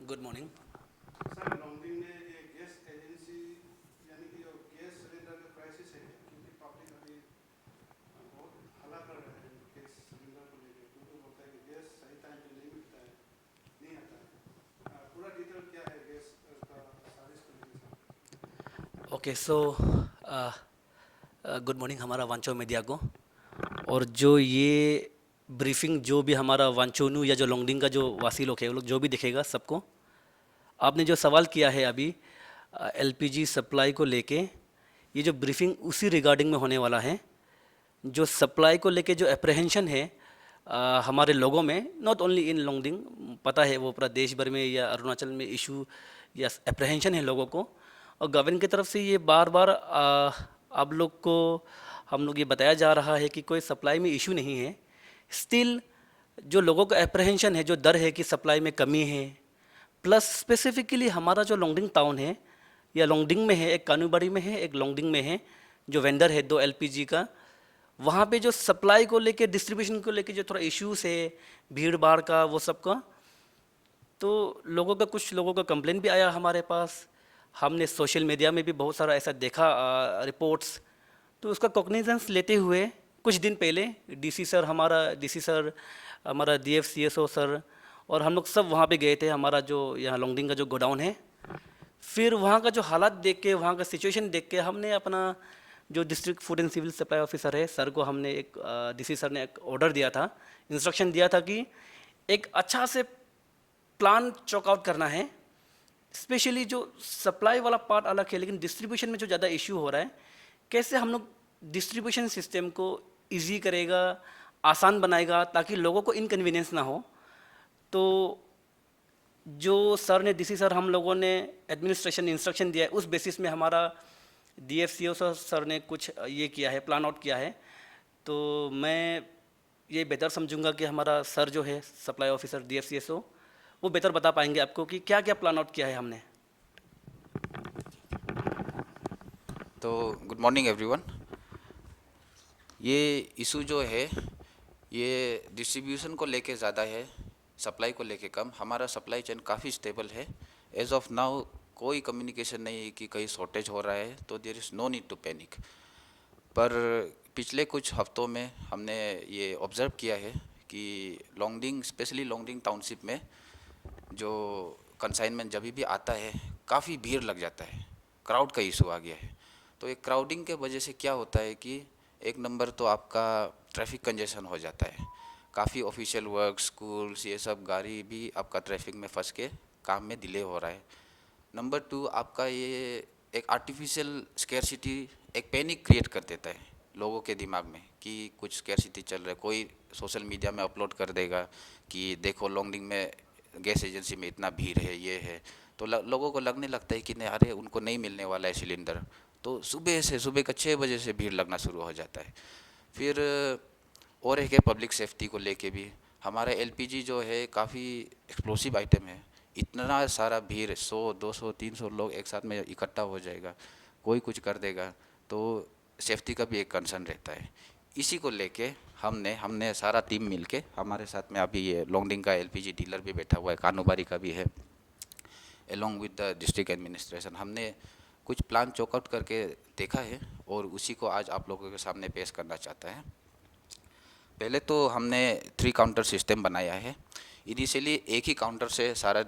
Good morning. Sir Longding में ये gas agency यानी कि जो गैस सिलेंडर का क्राइसिस है, क्योंकि पब्लिक अभी बहुत हल्ला कर रहे हैं गैस सिलेंडर को लेकर, क्योंकि बोलता है कि गैस सही टाइम पे नहीं मिलता है, नहीं आता है। पूरा डिटेल क्या है गैस का सर्विस को लेकर sir? Okay so good morning हमारा वांचो मीडिया को। और जो ये ब्रीफिंग जो भी हमारा वांचोनू या जो लोंगडिंग का जो वासी लोग है वो लोग जो भी दिखेगा सबको, आपने जो सवाल किया है अभी एलपीजी सप्लाई को लेके, ये जो ब्रीफिंग उसी रिगार्डिंग में होने वाला है। जो सप्लाई को लेके जो अप्रहेंशन है हमारे लोगों में, नॉट ओनली इन लोंगडिंग, पता है वो पूरा देश भर में या अरुणाचल में इशू या अप्रहेंशन है लोगों को। और गवर्नमेंट की तरफ से ये बार बार आप लोग को हम लोग ये बताया जा रहा है कि कोई सप्लाई में इशू नहीं है। स्टिल जो लोगों का अप्रहेंशन है, जो डर है कि सप्लाई में कमी है, प्लस स्पेसिफिकली हमारा जो लोंगडिंग टाउन है या लोंगडिंग में है, एक कानूबाड़ी में है, एक लोंगडिंग में है, जो वेंडर है दो एलपीजी का, वहाँ पे जो सप्लाई को लेके डिस्ट्रीब्यूशन को लेके जो थोड़ा इश्यूज है, भीड़ भाड़ का वो सब का, तो लोगों का कुछ लोगों का कंप्लेन भी आया हमारे पास। हमने सोशल मीडिया में भी बहुत सारा ऐसा देखा रिपोर्ट्स। तो उसका कॉग्निजेंस लेते हुए कुछ दिन पहले डीसी सर, हमारा डीएफसीएसओ सर और हम लोग सब वहाँ पे गए थे, हमारा जो यहाँ लोंगडिंग का जो गोडाउन है। फिर वहाँ का जो हालात देख के, वहाँ का सिचुएशन देख के, हमने अपना जो district food and civil supply officer है सर को हमने एक डीसी सर ने एक ऑर्डर दिया था, इंस्ट्रक्शन दिया था कि एक अच्छा से प्लान चॉक आउट करना है। स्पेशली जो सप्लाई वाला पार्ट अलग है, लेकिन डिस्ट्रीब्यूशन में जो ज़्यादा इश्यू हो रहा है, कैसे हम लोग डिस्ट्रीब्यूशन सिस्टम को इजी करेगा, आसान बनाएगा, ताकि लोगों को इनकन्वीनियंस ना हो। तो जो सर ने, डीसी सर, हम लोगों ने एडमिनिस्ट्रेशन इंस्ट्रक्शन दिया है, उस बेसिस में हमारा डीएफसीओ सर ने कुछ ये किया है, प्लान आउट किया है। तो मैं ये बेहतर समझूंगा कि हमारा सर जो है सप्लाई ऑफिसर डीएफसीएसओ, वो बेहतर बता पाएंगे आपको कि क्या क्या प्लान आउट किया है हमने। तो गुड मॉर्निंग एवरीवन। ये इशू जो है ये डिस्ट्रीब्यूशन को लेके ज़्यादा है, सप्लाई को लेके कम। हमारा सप्लाई चेन काफ़ी स्टेबल है। एज ऑफ नाउ कोई कम्युनिकेशन नहीं है कि कहीं शॉर्टेज हो रहा है, तो there is no need to panic. पर पिछले कुछ हफ्तों में हमने ये ऑब्ज़र्व किया है कि लॉन्गडिंग, स्पेशली लॉन्गडिंग टाउनशिप में जो कंसाइनमेंट जब भी आता है काफ़ी भीड़ लग जाता है, क्राउड का इशू आ गया है। तो एक क्राउडिंग के वजह से क्या होता है कि एक नंबर तो आपका ट्रैफिक कंजेशन हो जाता है, काफ़ी ऑफिशियल वर्क, स्कूल्स, ये सब गाड़ी भी आपका ट्रैफिक में फंस के काम में डिले हो रहा है। नंबर टू, आपका ये एक आर्टिफिशियल स्कैरसिटी, एक पैनिक क्रिएट कर देता है लोगों के दिमाग में कि कुछ स्कैरसिटी चल रहा है। कोई सोशल मीडिया में अपलोड कर देगा कि देखो लॉन्गडिंग में गैस एजेंसी में इतना भीड़ है, ये है। तो लोगों को लगने लगता है कि नहीं, अरे उनको नहीं मिलने वाला है सिलेंडर। तो सुबह का 6 बजे से भीड़ लगना शुरू हो जाता है। फिर और एक है पब्लिक सेफ्टी को लेके भी। हमारा एलपीजी जो है काफ़ी एक्सप्लोसिव आइटम है। इतना सारा भीड़, 100, 200, 300 लोग एक साथ में इकट्ठा हो जाएगा, कोई कुछ कर देगा, तो सेफ्टी का भी एक कंसर्न रहता है। इसी को लेके हमने सारा टीम मिलके, हमारे साथ में अभी ये लॉन्गडिंग का एलपीजी डीलर भी बैठा हुआ है, कानूबारी का भी है, along with the district administration. हमने कुछ प्लान चॉकआउट करके देखा है और उसी को आज आप लोगों के सामने पेश करना चाहता है। पहले तो हमने 3 काउंटर सिस्टम बनाया है। इनिशियली एक ही काउंटर से सारा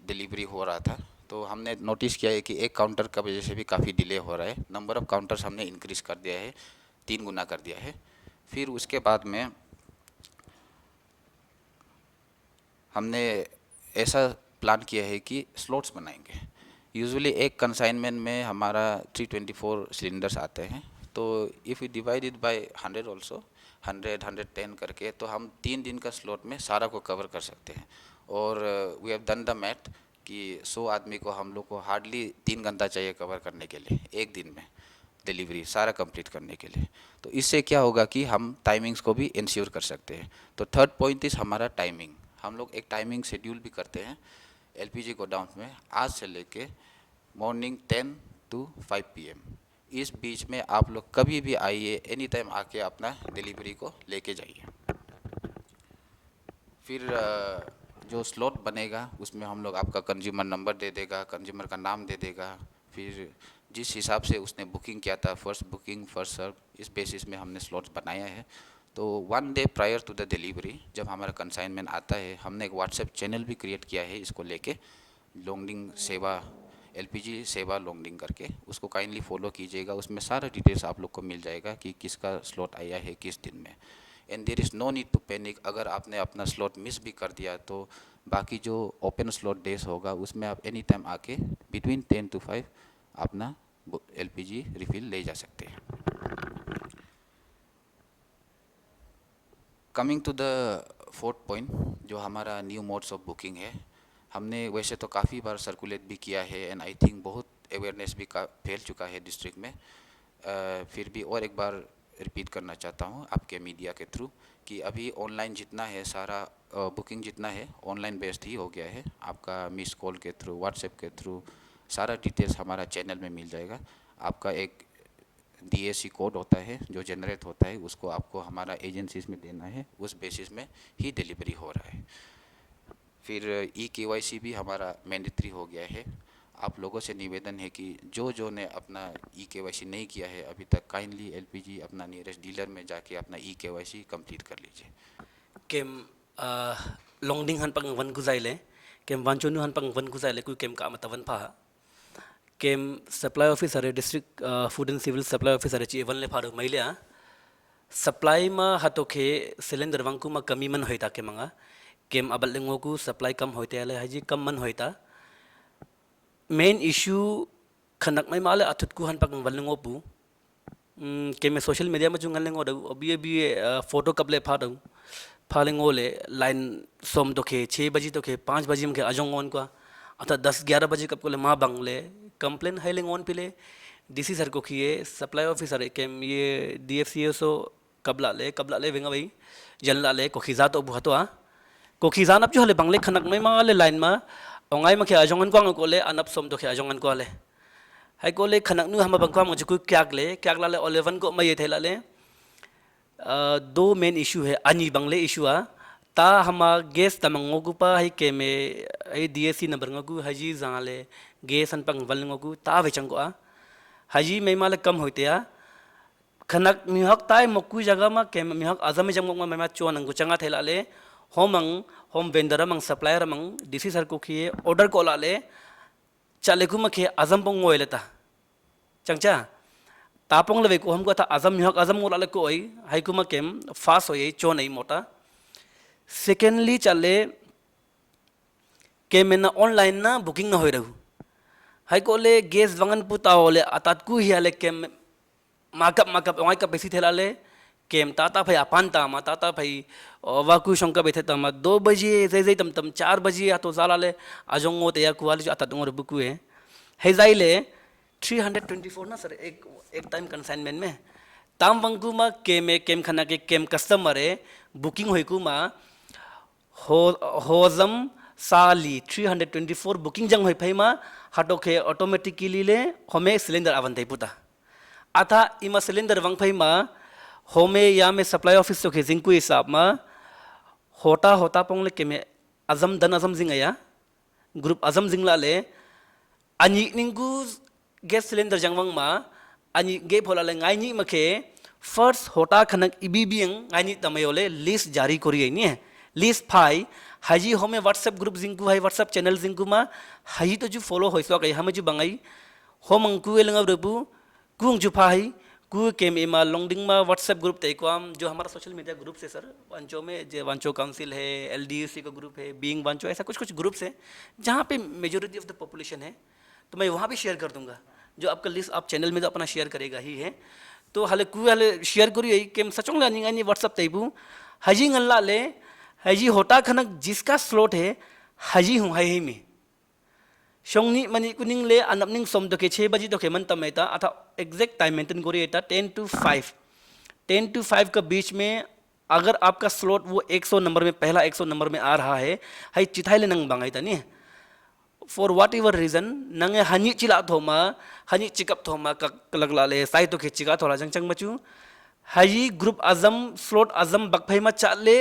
डिलीवरी हो रहा था, तो हमने नोटिस किया है कि एक काउंटर का वजह से भी काफ़ी डिले हो रहा है। नंबर ऑफ़ काउंटर्स हमने इंक्रीज कर दिया है, 3 गुना कर दिया है। फिर उसके बाद में हमने ऐसा प्लान किया है कि स्लॉट्स बनाएंगे। यूजुअली एक कंसाइनमेंट में हमारा 324 सिलेंडर्स आते हैं, तो if you divide it by 100 also, 100, 110 करके, तो हम 3 दिन का स्लॉट में सारा को कवर कर सकते हैं। और we have done the math कि 100 आदमी को हम लोग को हार्डली 3 घंटा चाहिए कवर करने के लिए, एक दिन में डिलीवरी सारा कंप्लीट करने के लिए। तो इससे क्या होगा कि हम टाइमिंग्स को भी इंश्योर कर सकते हैं। तो थर्ड पॉइंट इज़ हमारा टाइमिंग। हम लोग एक टाइमिंग शेड्यूल भी करते हैं एलपीजी गोडाउन में, आज से लेके मॉर्निंग 10 to 5 PM। इस बीच में आप लोग कभी भी आइए, एनी टाइम आके अपना डिलीवरी को लेके जाइए। फिर जो स्लॉट बनेगा उसमें हम लोग आपका कंज्यूमर नंबर दे देगा, कंज्यूमर का नाम दे देगा, फिर जिस हिसाब से उसने बुकिंग किया था, फर्स्ट बुकिंग फर्स्ट सर्व, इस बेसिस में हमने स्लॉट्स बनाया है। तो 1 day prior to the delivery जब हमारा कंसाइनमेंट आता है, हमने एक व्हाट्सएप चैनल भी क्रिएट किया है इसको लेके, लोंगडिंग सेवा, एलपीजी सेवा लोंगडिंग करके, उसको काइंडली फॉलो कीजिएगा। उसमें सारा डिटेल्स आप लोग को मिल जाएगा कि किसका स्लॉट आया है किस दिन में। And there is no need to panic, अगर आपने अपना स्लॉट मिस भी कर दिया तो बाकी जो ओपन स्लॉट डेज होगा उसमें आप एनी टाइम आके बिटवीन 10 to 5 अपना एलपीजी रिफिल ले जा सकते हैं। Coming to the fourth point, जो हमारा न्यू मोड्स ऑफ बुकिंग है, हमने वैसे तो काफ़ी बार सर्कुलेट भी किया है एंड आई थिंक बहुत अवेयरनेस भी फैल चुका है डिस्ट्रिक्ट में। फिर भी और एक बार रिपीट करना चाहता हूँ आपके मीडिया के थ्रू कि अभी ऑनलाइन जितना है सारा बुकिंग जितना है ऑनलाइन बेस्ड ही हो गया है। आपका मिस कॉल के थ्रू, व्हाट्सएप के थ्रू सारा डिटेल्स हमारा चैनल में मिल जाएगा। आपका एक DAC कोड होता है जो जनरेट होता है, उसको आपको हमारा एजेंसीज में देना है, उस बेसिस में ही डिलीवरी हो रहा है। फिर EKYC भी हमारा मैंडेटरी हो गया है। आप लोगों से निवेदन है कि जो ने अपना EKYC नहीं किया है अभी तक, काइंडली LPG अपना नियरेस्ट डीलर में जाके अपना EKYC कंप्लीट कर लीजिए। kem longding han pang wan ku zaile kem wanchonu han pang wan ku zaile ku kem ka matavan pha kem supply officer district food and civil supply officer chi evan le pharu mailea supply ma hatoke cylinder wangku ma kami man hoita ke manga kem abal lengo ku supply kam hoite ale haji kam man hoita main issue khanak mai male atut ku han pang wal lengo pu kem social media ma jungal lengo da obi photo kable pha dau फालेंगो ले line सोम तो खे 6 बजे तो खे 5 बजे में खे अजोंग on का अथा 10-11 बजे कब को ले माँ बंगले कंप्लेन हाइलिंग ऑन पिले DC सर को किए सप्लाई ऑफिसर केम ये DFCSO कबला ले वेंगा भाई जल्ला ले को खिजा तो बुहतो आ को खिजा नप जो ले बंगले खनक में माँ ले लाइन माँ ओंगाई में खे अजोंगन को ले अनप सोम तो खे अजोंगन को ले हाई को ले खनक नु हम बंगवा मुझे कोई क्या ले 11 को मैं ये थे ले दो मेन इशू है अनि बंगले इशू आ ता हमा गैस तमंगो गुपा है के में ए DAC number ngku haji zangale gas अन पंग वल ngku ता वेचंगो आ haji में माले कम होते आ खनक मिहक ताई मकु जगह मा के मिहक आजम में जंगो मा चोन ngku चंगा थैला ले होम वेंडर मंग सप्लायर मंग DC सर को किए ऑर्डर को लाले चले को मखे आजम पंग लेता चंगचा तापोंग लेवे को हमको था आजम मिहक आजम मोला को आई हाइकु मा केम फास्ट होई चो नहीं मोटा सेकेंडली चले के मेना ऑनलाइन ना बुकिंग ना होई रहू हाइको ले गैस वंगन पुता होले अतात कु हिया ले केम माकअप वाई का बेसी थेला ले केम ताता भाई अपान तामा ताता भाई वाकु शंका बेथे तामा 2 बजे जे तम 4 बजे या तो जाला ले अजोंगो ते या कुवाली जो अतात ngor बुकु है जाइले 324 ना सर एक टाइम कंसाइनमेंट में ताम वंगु मा केम खना के केम कस्टमर है बुकिंग होई कु मा होजम साली 324 बुकिंग जंग होई फैमा हटोखे ऑटोमेटिकली ले होमे सिलेंडर आवन दे पुता अथा इमा सिलेंडर वंग फैमा होमे या में सप्लाई ऑफिस तो के जिंकु हिसाब मा होता पोंगले केमे अजम दन अजम जिंगया ग्रुप अजम जिंगला ले अनि निंगु गैस सिलेंडर जंगवंग मा अनि गे फोला ले ngaini मखे फर्स्ट होटा खनक इबीबिंग ngaini तमयोले लिस्ट जारी करी नि लिस्ट फाई हाजी होमे व्हाट्सएप ग्रुप जिंकु हाई व्हाट्सएप चैनल जिंकु मा हाजी तो जो फॉलो होइसो गई हम जो बंगाई होमंकु एलंगा रबु कुंग जो फाई कु केम एमा लोंगडिंग मा व्हाट्सएप ग्रुप ते को जो हमारा सोशल मीडिया ग्रुप से सर वांचो में जो वांचो काउंसिल है LDC का ग्रुप है बीइंग वांचो ऐसा कुछ ग्रुप्स है जहाँ पे मेजोरिटी ऑफ द पॉपुलेशन है तो मैं वहाँ भी शेयर कर दूंगा जो आपका लिस्ट आप चैनल में तो अपना शेयर करेगा ही है तो हाले कु हाले शेयर करिए केम सचोंग ला निंगानी व्हाट्सएप तेबु हाजी ngalla ले हाजी होटा खनक जिसका स्लॉट है हाजी हूँ हाई में शोंगनी मनी कुनिंग ले अनपनिंग सोम तो के 6 बजे तो के मन तमेता अथा एग्जैक्ट टाइम मेंटेन करिए था 10 to 5 का बीच में अगर आपका स्लॉट वो 100 नंबर में पहला 100 नंबर में आ रहा है हाई चिथाई ले नंग बंगाई तनी फॉर वॉट एवर रीजन नंगे हनी चिला थोमा हनी चिकअप थोमा लगला ले साई तो के चिका थोड़ा जंग मचू हाई ग्रुप आजम स्लॉट आजम बकफाई मा चाले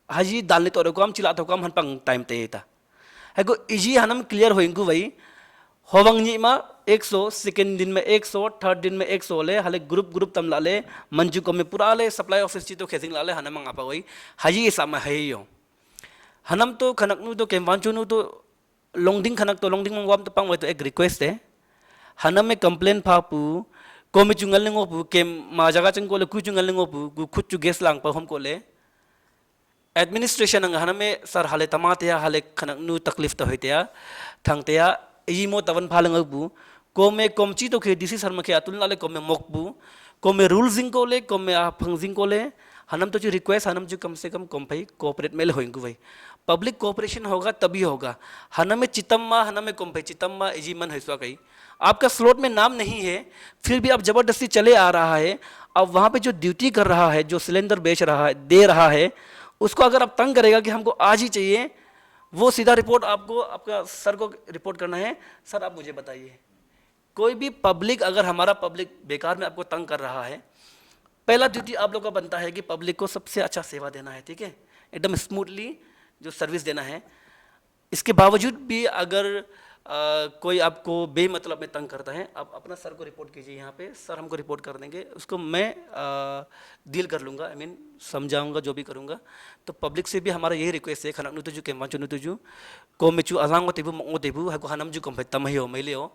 haji dalni to kam chila to kam han pang time te ta hago iji hanam clear hoingu vai होवंग नी मा 100 सेकेंड दिन में 100 थर्ड दिन में 100 ले हाले ग्रुप ग्रुप तम लाले मंजू को में पूरा ले सप्लाई ऑफिस ची तो खेसिंग लाले हनम आपा वही हाजी इस समय है यो हनम तो खनक नु तो केम वांचू नु तो लोंगडिंग खनक तो लोंगडिंग मंगवाम तो पांग तो एक रिक्वेस्ट है हनम में कंप्लेन फापू को में चुंगल लेंगो पू केम मा जगह चंग को ले कु चुंगल लेंगो पू खुद चु गेस लांग पर हम को ले एडमिनिस्ट्रेशन अंग हनम में सर हाले तमाते हाले खनक नु तकलीफ तो होते या थंगते या इजी मो तवन फालंगबू को में कोमची तो के डीसी शर्मा के अतुल नाले को में मोकबू को में रूल्सिंग को ले को में फंगजिंग को ले हनम तो जो रिक्वेस्ट हनम जो कम से कम भाई कोऑपरेट में ले होइंगु भाई पब्लिक कोऑपरेशन होगा तभी होगा हनम में चितम्मा हनम में भाई चितम्मा इजी मन हैसवा कही आपका स्लॉट में नाम नहीं है फिर भी आप जबरदस्ती चले आ रहा है अब वहाँ पे जो ड्यूटी कर रहा है जो सिलेंडर बेच रहा है दे रहा है उसको अगर आप तंग करेगा कि हमको आज ही चाहिए वो सीधा रिपोर्ट आपको आपका सर को रिपोर्ट करना है सर आप मुझे बताइए कोई भी पब्लिक अगर हमारा पब्लिक बेकार में आपको तंग कर रहा है पहला ड्यूटी आप लोग का बनता है कि पब्लिक को सबसे अच्छा सेवा देना है ठीक है एकदम स्मूथली जो सर्विस देना है इसके बावजूद भी अगर कोई आपको बेमतलब में तंग करता है आप अपना सर को रिपोर्ट कीजिए यहाँ पे सर हमको रिपोर्ट कर देंगे उसको मैं डील कर लूँगा आई मीन समझाऊंगा जो भी करूँगा तो पब्लिक से भी हमारा यही रिक्वेस्ट है खनक नुतुजु केम्पांचु नुतुजु को मेचु अजांग तेबु मंगो तेबु हको हनम जु कंफे तम हियो मैले हो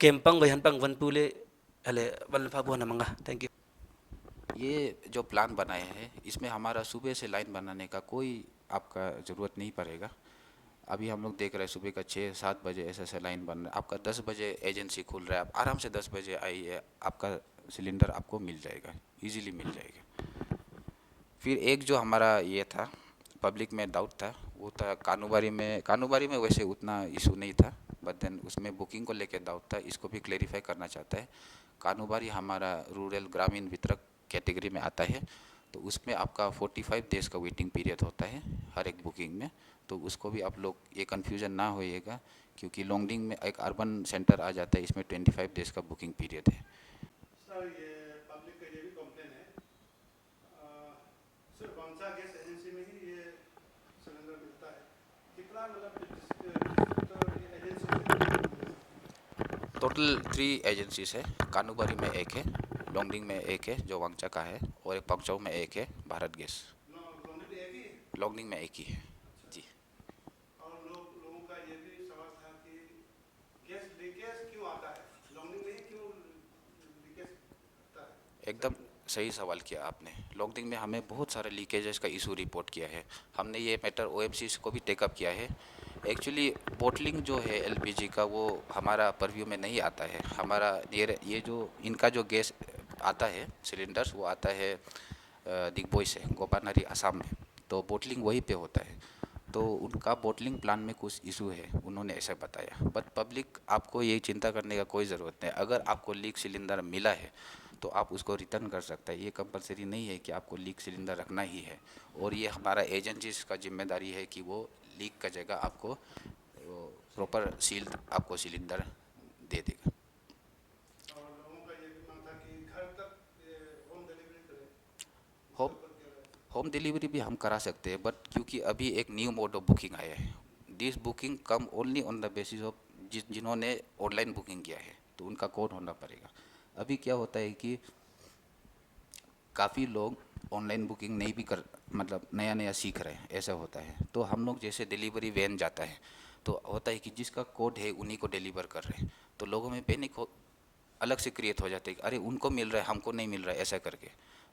केम्पांग वहनपांग वनपुले हले वनफाबु हनमंगा थैंक यू ये जो प्लान बनाया है इसमें हमारा सुबह से लाइन बनाने का कोई आपका ज़रूरत नहीं पड़ेगा अभी हम लोग देख रहे हैं सुबह का 6-7 बजे ऐसा लाइन बन रहा है आपका 10 बजे एजेंसी खुल रहा है आप आराम से 10 बजे आइए आपका सिलेंडर आपको मिल जाएगा इजीली मिल जाएगा फिर एक जो हमारा ये था पब्लिक में डाउट था वो था कानूबारी में वैसे उतना इशू नहीं था बट देन उसमें बुकिंग को लेकर डाउट था इसको भी क्लेरिफाई करना चाहता है कानूबारी हमारा रूरल ग्रामीण वितरक कैटेगरी में आता है तो उसमें आपका 45 डेज़ का वेटिंग पीरियड होता है हर एक बुकिंग में तो उसको भी आप लोग ये कन्फ्यूज़न ना होइएगा क्योंकि लॉन्गडिंग में एक अर्बन सेंटर आ जाता है इसमें 25 डेज़ का बुकिंग पीरियड है सर ये पब्लिक का ये भी कंप्लेन है सिर्फ वंशा गैस एजेंसी में ही ये सिलेंडर मिलता है कितना मतलब एजेंसी टोटल 3 एजेंसीज है कानूबारी में एक है लॉन्गडिंग में एक है जो वांगचा का है और एक पंगचौ में एक है भारत गैस लॉन्गडिंग में एक ही है जी और लोगों का ये भी सवाल था कि गैस लीकेज क्यों आता है लॉन्गडिंग में क्यों लीकेज आता है एकदम सही सवाल किया आपने लॉन्गडिंग में हमें बहुत सारे लीकेजेस का इशू रिपोर्ट किया है हमने ये मैटर ओएमसी को भी टेकअप किया है एक्चुअली बोटलिंग जो है एलपीजी का वो हमारा परव्यू में नहीं आता है हमारा ये जो इनका जो गैस आता है सिलेंडर्स वो आता है दिग्बोई से गोपानारी असम में तो बोटलिंग वहीं पे होता है तो उनका बोटलिंग प्लान में कुछ इशू है उन्होंने ऐसा बताया बट पब्लिक आपको ये चिंता करने का कोई ज़रूरत नहीं अगर आपको लीक सिलेंडर मिला है तो आप उसको रिटर्न कर सकते हैं ये कंपलसरी नहीं है कि आपको लीक सिलेंडर रखना ही है और ये हमारा एजेंसीज का जिम्मेदारी है कि वो लीक का जगह आपको प्रॉपर सील्ड आपको सिलेंडर दे देगा और लोगों का ये भी मानना था कि घर तक होम डिलीवरी करें होम डिलीवरी भी हम करा सकते हैं बट क्योंकि अभी एक न्यू मोड ऑफ बुकिंग आया है this booking come only on the basis of जिन्होंने ऑनलाइन बुकिंग किया है तो उनका कोड होना पड़ेगा अभी क्या होता है कि काफ़ी लोग ऑनलाइन बुकिंग नहीं भी कर मतलब नया सीख रहे हैं ऐसा होता है तो हम लोग जैसे डिलीवरी वैन जाता है तो होता है कि जिसका कोड है उन्हीं को डिलीवर कर रहे हैं तो लोगों में पैनिक अलग से क्रिएट हो जाता है कि अरे उनको मिल रहा है हमको नहीं मिल रहा है ऐसा करके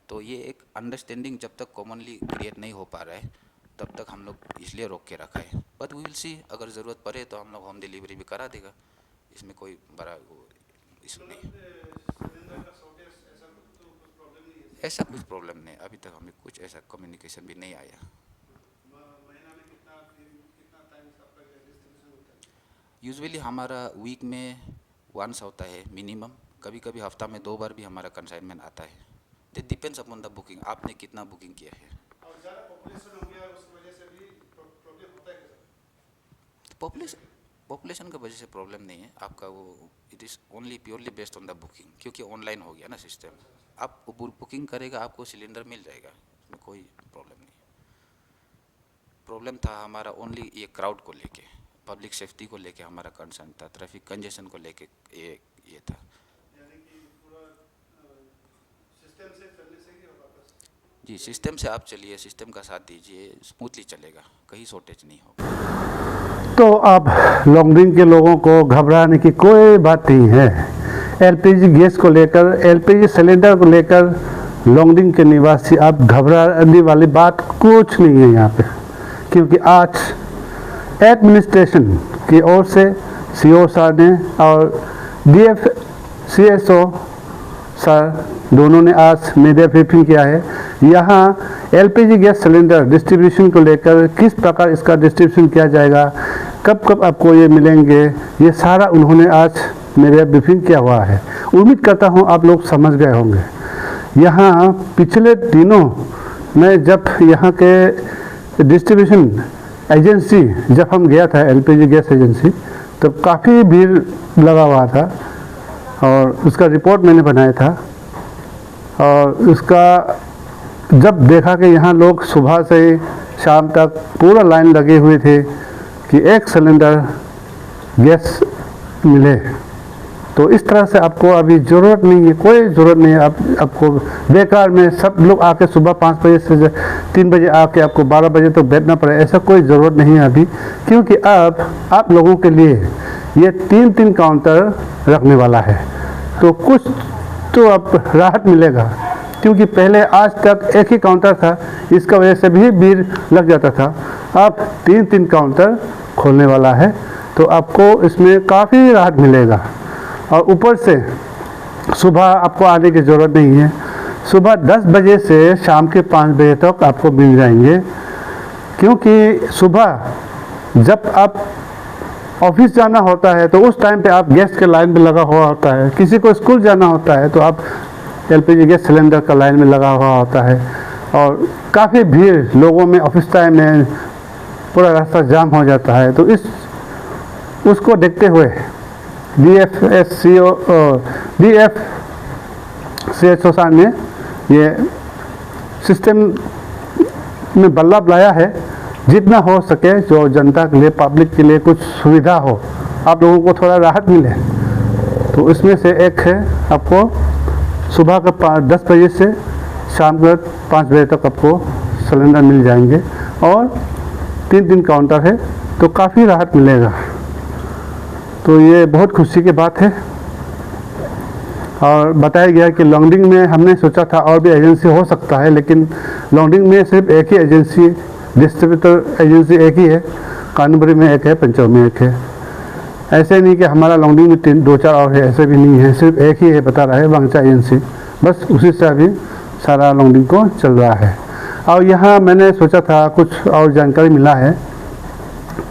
तो ये एक अंडरस्टैंडिंग जब तक कॉमनली क्रिएट नहीं हो पा रहा है तब तक हम लोग इसलिए रोक के रखा है बट वी विल सी अगर ज़रूरत पड़े तो हम लोग होम डिलीवरी भी करा देगा इसमें कोई बड़ा इशू नहीं ऐसा कुछ प्रॉब्लम नहीं अभी तक हमें कुछ ऐसा कम्युनिकेशन भी नहीं आया महीना में कितना टाइम आपका डिस्ट्रीब्यूशन होता है यूजुअली हमारा वीक में वंस होता है मिनिमम कभी कभी हफ्ता में 2 बार भी हमारा कंसाइनमेंट आता है it depends upon the booking आपने कितना बुकिंग किया है और ज़्यादा पॉपुलेशन हो गया उस वजह से भी प्रॉब्लम होता है क्या पॉपुलेशन की वजह से प्रॉब्लम नहीं है आपका वो it is only purely based on the booking क्योंकि ऑनलाइन हो गया ना सिस्टम आप बुकिंग करेगा आपको सिलेंडर मिल जाएगा उसमें कोई प्रॉब्लम नहीं प्रॉब्लम था हमारा ओनली ये क्राउड को लेके, पब्लिक सेफ्टी को लेके हमारा कंसर्न था, ट्रैफिक कंजेशन को लेके ये था। यानी कि पूरा सिस्टम से चलने से ही वापस जी, सिस्टम से आप चलिए, सिस्टम का साथ दीजिए, स्मूथली चलेगा, कहीं शॉर्टेज नहीं होगा। तो अब लॉन्गडिंग के लोगों को घबराने की कोई बात नहीं है। एलपीजी गैस को लेकर, एलपीजी सिलेंडर को लेकर लॉन्गडिंग के निवासी अब घबराने वाली बात कुछ नहीं है यहाँ पे, क्योंकि आज एडमिनिस्ट्रेशन की ओर से सीओ सर ने और डीएफ सीएसओ सर दोनों ने आज मीडिया ब्रीफिंग किया है। यहाँ एलपीजी गैस सिलेंडर डिस्ट्रीब्यूशन को लेकर किस प्रकार इसका डिस्ट्रीब्यूशन किया जाएगा, कब कब आपको ये मिलेंगे, ये सारा उन्होंने आज मीडिया ब्रीफिंग किया हुआ है। उम्मीद करता हूँ आप लोग समझ गए होंगे। यहाँ पिछले दिनों में जब यहाँ के डिस्ट्रीब्यूशन एजेंसी, जब हम गया था एलपीजी गैस एजेंसी, तो काफ़ी भीड़ लगा हुआ था और उसका रिपोर्ट मैंने बनाया था। और उसका जब देखा कि यहाँ लोग सुबह से शाम तक पूरा लाइन लगे हुए थे कि एक सिलेंडर गैस मिले, तो इस तरह से आपको अभी ज़रूरत नहीं है, कोई ज़रूरत नहीं है आपको बेकार में सब लोग आके सुबह 5 बजे से 3 बजे आके आपको 12 बजे तक तो बैठना पड़े, ऐसा कोई ज़रूरत नहीं है अभी। क्योंकि अब आप लोगों के लिए ये 3 काउंटर रखने वाला है, तो कुछ तो अब राहत मिलेगा। क्योंकि पहले आज तक एक ही काउंटर था, इसका वजह से भी भीड़ लग जाता था। अब 3 काउंटर खोलने वाला है, तो आपको इसमें काफ़ी राहत मिलेगा। और ऊपर से सुबह आपको आने की ज़रूरत नहीं है, सुबह 10 बजे से शाम के 5 बजे तक आपको मिल जाएंगे। क्योंकि सुबह जब आप ऑफिस जाना होता है तो उस टाइम पे आप गैस के लाइन में लगा हुआ होता है, किसी को स्कूल जाना होता है तो आप एलपीजी गैस सिलेंडर का लाइन में लगा हुआ होता है, और काफ़ी भीड़ लोगों में ऑफिस टाइम में पूरा रास्ता जाम हो जाता है। तो उसको देखते हुए DFCSO सर ने ये सिस्टम में बदलाव लाया है, जितना हो सके जो जनता के लिए, पब्लिक के लिए कुछ सुविधा हो, आप लोगों को थोड़ा राहत मिले। तो इसमें से एक है आपको सुबह का 10 बजे से शाम के 5 बजे तक आपको सिलेंडर मिल जाएंगे, और 3 काउंटर है, तो काफ़ी राहत मिलेगा। तो ये बहुत खुशी की बात है। और बताया गया कि लॉन्गडिंग में हमने सोचा था और भी एजेंसी हो सकता है, लेकिन लॉन्गडिंग में सिर्फ एक ही एजेंसी, डिस्ट्रीब्यूटर एजेंसी एक ही है, कानूनबरी में एक है, पंचों में एक है। ऐसे नहीं कि हमारा लॉन्गडिंग में 2-4 और है, ऐसे भी नहीं है, सिर्फ एक ही है बता रहा है वांगचा एजेंसी, बस उसी से अभी सारा लॉन्गडिंग को चल रहा है। और यहाँ मैंने सोचा था कुछ और जानकारी मिला है,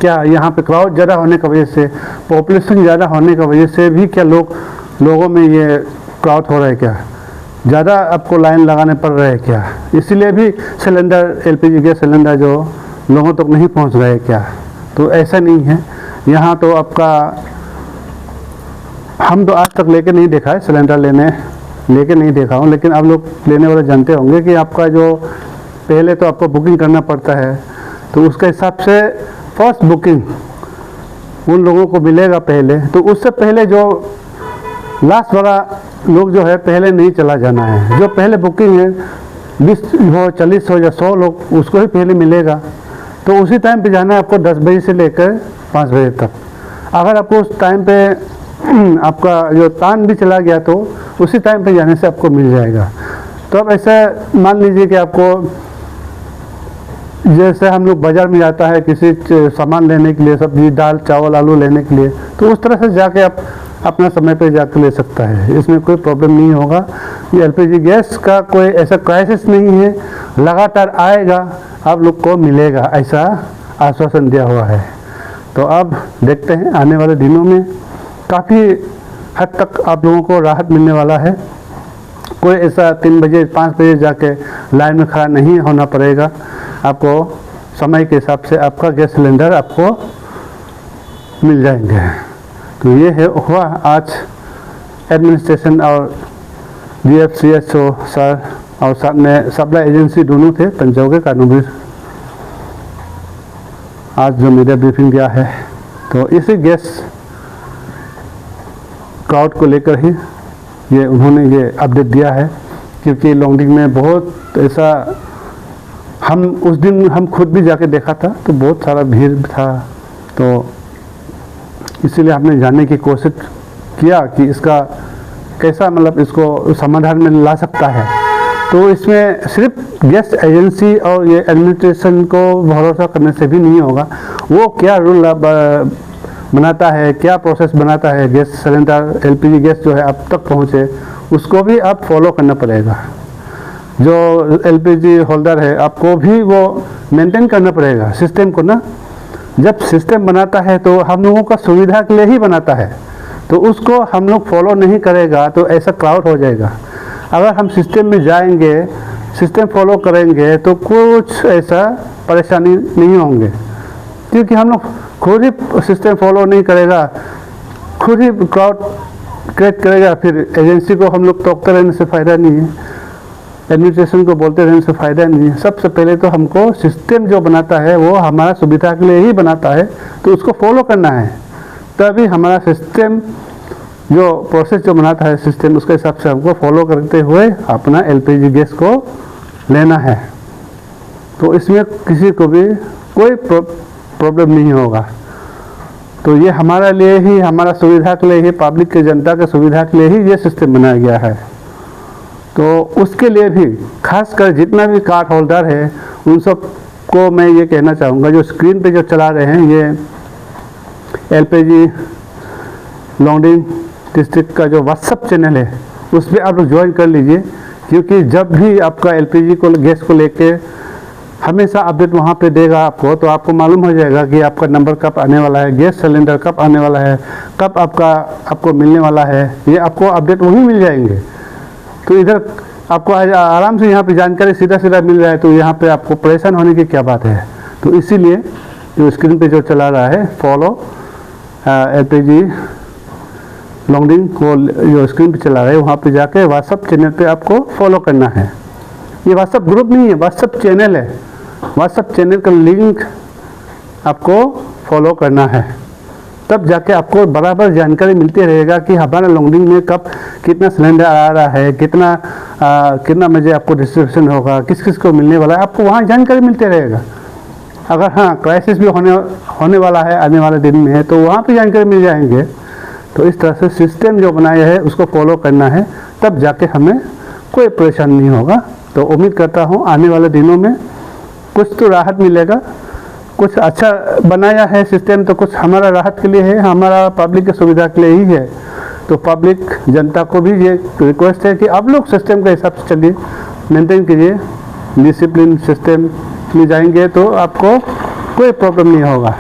क्या यहाँ पे क्राउड ज़्यादा होने की वजह से, पॉपुलेशन ज़्यादा होने की वजह से भी क्या लोगों में ये क्राउड हो रहा है, क्या ज़्यादा आपको लाइन लगाने पड़ रहा है क्या, इसीलिए भी सिलेंडर, एलपीजी गैस सिलेंडर जो लोगों तक नहीं पहुँच रहे क्या? तो ऐसा नहीं है। यहाँ तो आपका, हम तो आज तक लेके नहीं देखा है, सिलेंडर लेके नहीं देखा हूँ, लेकिन आप लोग लेने वाले जानते होंगे कि आपका जो पहले तो आपको बुकिंग करना पड़ता है, तो उसके हिसाब से फर्स्ट बुकिंग उन लोगों को मिलेगा पहले, तो उससे पहले जो लास्ट वाला लोग जो है पहले नहीं चला जाना है। जो पहले बुकिंग है 20 हो, 40 हो या 100 लोग, उसको ही पहले मिलेगा। तो उसी टाइम पे जाना है आपको 10 बजे से लेकर 5 बजे तक। अगर आपको उस टाइम पे आपका जो टाइम भी चला गया तो उसी टाइम पे जाने से आपको मिल जाएगा। तो अब ऐसा मान लीजिए कि आपको, जैसे हम लोग बाज़ार में जाता है किसी सामान लेने के लिए, सब्जी दाल चावल आलू लेने के लिए, तो उस तरह से जाके आप अपना समय पे जाकर ले सकता है, इसमें कोई प्रॉब्लम नहीं होगा। ये एलपीजी गैस का कोई ऐसा क्राइसिस नहीं है, लगातार आएगा, आप लोग को मिलेगा, ऐसा आश्वासन दिया हुआ है। तो अब देखते हैं आने वाले दिनों में काफ़ी हद तक आप लोगों को राहत मिलने वाला है। कोई ऐसा 3 बजे 5 बजे जाके लाइन में खड़ा नहीं होना पड़ेगा, आपको समय के हिसाब से आपका गैस सिलेंडर आपको मिल जाएंगे। तो ये है हुआ आज एडमिनिस्ट्रेशन और DFCSO सर और साथ में सप्लाई एजेंसी दोनों थे पंजाब के कानूनी। आज जो मीडिया ब्रीफिंग दिया है, तो इसी गैस क्राउड को लेकर ही ये उन्होंने ये अपडेट दिया है, क्योंकि लोंगडिंग में बहुत ऐसा, हम उस दिन हम खुद भी जाके देखा था तो बहुत सारा भीड़ था, तो इसीलिए हमने जानने की कोशिश किया कि इसका कैसा मतलब इसको समाधान में ला सकता है। तो इसमें सिर्फ गैस एजेंसी और ये एडमिनिस्ट्रेशन को भरोसा करने से भी नहीं होगा। वो क्या रूल बनाता है, क्या प्रोसेस बनाता है गैस सिलेंडर एलपीजी गैस जो है आप तक पहुँचे, उसको भी आप फॉलो करना पड़ेगा। जो एलपीजी होल्डर है आपको भी वो मेंटेन करना पड़ेगा सिस्टम को ना। जब सिस्टम बनाता है तो हम लोगों का सुविधा के लिए ही बनाता है, तो उसको हम लोग फॉलो नहीं करेगा तो ऐसा क्राउड हो जाएगा। अगर हम सिस्टम में जाएंगे, सिस्टम फॉलो करेंगे तो कुछ ऐसा परेशानी नहीं होंगे, क्योंकि हम लोग खुद ही सिस्टम फॉलो नहीं करेगा, खुद ही क्राउड क्रिएट करेगा, फिर एजेंसी को हम लोग टोकते रहने से फ़ायदा नहीं है, एडमिनिस्ट्रेशन को बोलते रहने से फ़ायदा नहीं है। सबसे पहले तो हमको सिस्टम जो बनाता है वो हमारा सुविधा के लिए ही बनाता है, तो उसको फॉलो करना है, तभी हमारा सिस्टम जो प्रोसेस जो बनाता है सिस्टम उसके हिसाब से हमको फॉलो करते हुए अपना एलपीजी गैस को लेना है। तो इसमें किसी को भी कोई प्रॉब्लम नहीं होगा। तो ये हमारे लिए ही, हमारा सुविधा के लिए ही, पब्लिक के जनता के सुविधा के लिए ही ये सिस्टम बनाया गया है। तो उसके लिए भी खासकर जितना भी कार्ड होल्डर है उन सब को मैं ये कहना चाहूँगा, जो स्क्रीन पे जो चला रहे हैं ये एलपीजी लोंगडिंग डिस्ट्रिक्ट का जो व्हाट्सएप चैनल है उस पर आप लोग ज्वाइन कर लीजिए, क्योंकि जब भी आपका एलपीजी को गैस को लेके हमेशा अपडेट वहाँ पे देगा आपको, तो आपको मालूम हो जाएगा कि आपका नंबर कब आने वाला है, गैस सिलेंडर कब आने वाला है, कब आपको मिलने वाला है, ये आपको अपडेट वहीं मिल जाएंगे। तो इधर आपको आराम से यहाँ पे जानकारी सीधा सीधा मिल रहा है, तो यहाँ पे आपको परेशान होने की क्या बात है। तो इसीलिए जो स्क्रीन पे जो चला रहा है फॉलो एलपीजी लोंगडिंग को जो स्क्रीन पे चला रहा है वहाँ पे जाके व्हाट्सएप चैनल पे आपको फॉलो करना है। ये व्हाट्सएप ग्रुप नहीं है, व्हाट्सएप चैनल है। व्हाट्सएप चैनल का लिंक आपको फॉलो करना है, तब जाके आपको बराबर जानकारी मिलती रहेगा कि हमारा लोंगडिंग में कब कितना सिलेंडर आ रहा है, कितना बजे आपको डिस्ट्रीब्यूशन होगा, किस किस को मिलने वाला है, आपको वहाँ जानकारी मिलते रहेगा। अगर हाँ क्राइसिस भी होने वाला है आने वाले दिन में, तो वहाँ पे जानकारी मिल जाएंगे। तो इस तरह से सिस्टम जो बनाया है उसको फॉलो करना है, तब जाके हमें कोई परेशानी नहीं होगा। तो उम्मीद करता हूँ आने वाले दिनों में कुछ तो राहत मिलेगा। कुछ अच्छा बनाया है सिस्टम तो कुछ हमारा राहत के लिए है, हमारा पब्लिक की सुविधा के लिए ही है। तो पब्लिक जनता को भी ये रिक्वेस्ट है कि आप लोग सिस्टम के हिसाब से चलिए, मेंटेन कीजिए, डिसिप्लिन सिस्टम में जाएंगे तो आपको कोई प्रॉब्लम नहीं होगा।